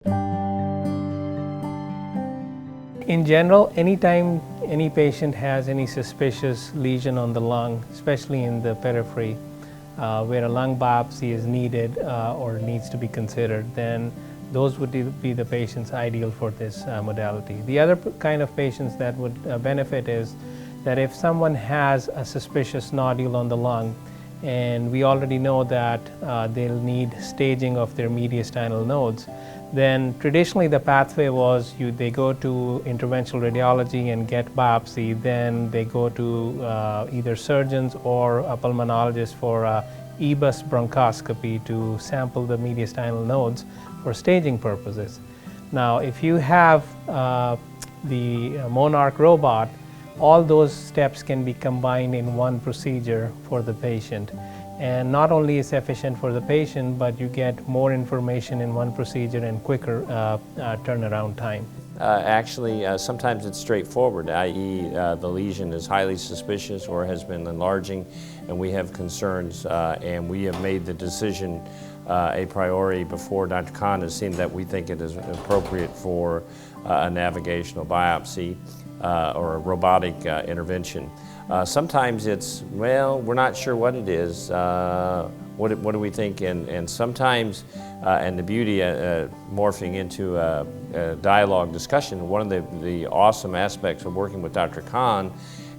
In general, anytime any patient has any suspicious lesion on the lung, especially in the periphery, where a lung biopsy is needed or needs to be considered, then those would be the patients ideal for this modality. The other kind of patients that would benefit is that if someone has a suspicious nodule on the lung, and we already know that they'll need staging of their mediastinal nodes, then traditionally the pathway was they go to interventional radiology and get biopsy, then they go to either surgeons or a pulmonologist for EBUS bronchoscopy to sample the mediastinal nodes for staging purposes. Now, if you have the Monarch robot, all those steps can be combined in one procedure for the patient. And not only is efficient for the patient, but you get more information in one procedure and quicker turnaround time. Actually, sometimes it's straightforward, i.e. The lesion is highly suspicious or has been enlarging, and we have concerns, and we have made the decision a priori before Dr. Khan has seen that we think it is appropriate for a navigational biopsy or a robotic intervention. Sometimes it's, well, we're not sure what it is. What do we think? And sometimes, and the beauty morphing into a dialogue discussion, one of the awesome aspects of working with Dr. Khan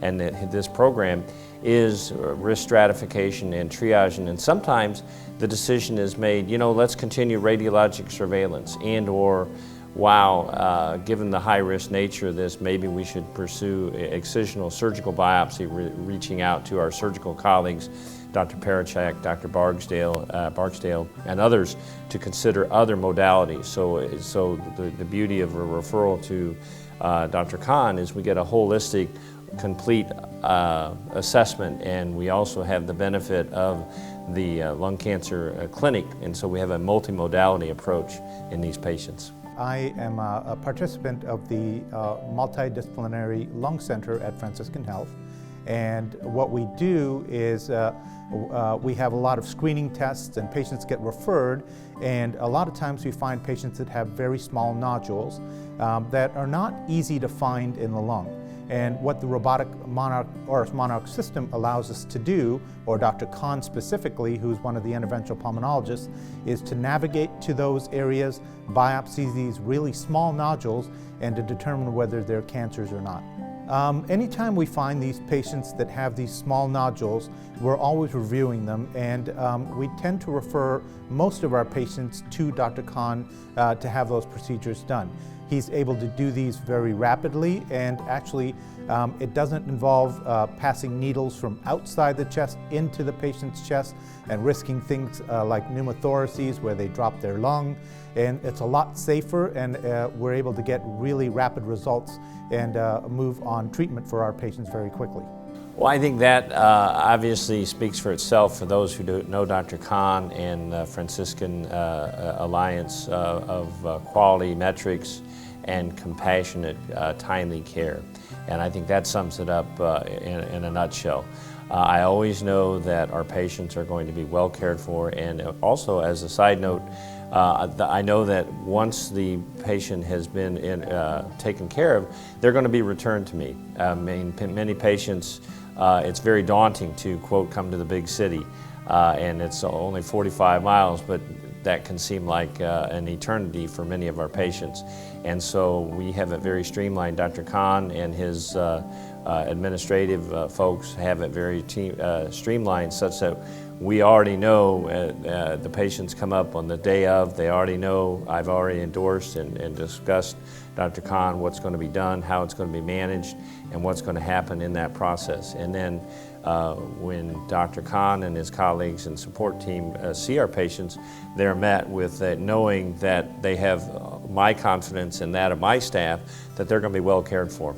and this program is risk stratification and triaging. And sometimes the decision is made, let's continue radiologic surveillance and/or wow, given the high-risk nature of this, maybe we should pursue excisional surgical biopsy, reaching out to our surgical colleagues, Dr. Parachak, Dr. Barksdale, and others to consider other modalities. So the beauty of a referral to Dr. Khan is we get a holistic, complete assessment, and we also have the benefit of the lung cancer clinic, and so we have a multimodality approach in these patients. I am a participant of the Multidisciplinary Lung Center at Franciscan Health, and what we do is we have a lot of screening tests and patients get referred, and a lot of times we find patients that have very small nodules that are not easy to find in the lung. And what the robotic Monarch system allows us to do, or Dr. Khan specifically, who's one of the interventional pulmonologists, is to navigate to those areas, biopsy these really small nodules, and to determine whether they're cancers or not. Anytime we find these patients that have these small nodules, we're always reviewing them, and we tend to refer most of our patients to Dr. Khan to have those procedures done. He's able to do these very rapidly, and actually it doesn't involve passing needles from outside the chest into the patient's chest and risking things like pneumothoraces where they drop their lung. And it's a lot safer, and we're able to get really rapid results and move on treatment for our patients very quickly. Well, I think that obviously speaks for itself for those who don't know Dr. Khan and Franciscan Alliance of quality metrics and compassionate, timely care. And I think that sums it up in a nutshell. I always know that our patients are going to be well cared for, and also as a side note, I know that once the patient has been taken care of, they're going to be returned to me. Many patients, it's very daunting to, quote, come to the big city, and it's only 45 miles, but that can seem like an eternity for many of our patients. And so we have it very streamlined. Dr. Khan and his administrative folks have it very streamlined, such that we already know the patients come up on the day of. They already know I've already endorsed and discussed Dr. Khan what's going to be done, how it's going to be managed, and what's going to happen in that process. And then when Dr. Khan and his colleagues and support team see our patients, they're met with knowing that they have my confidence and that of my staff that they're going to be well cared for.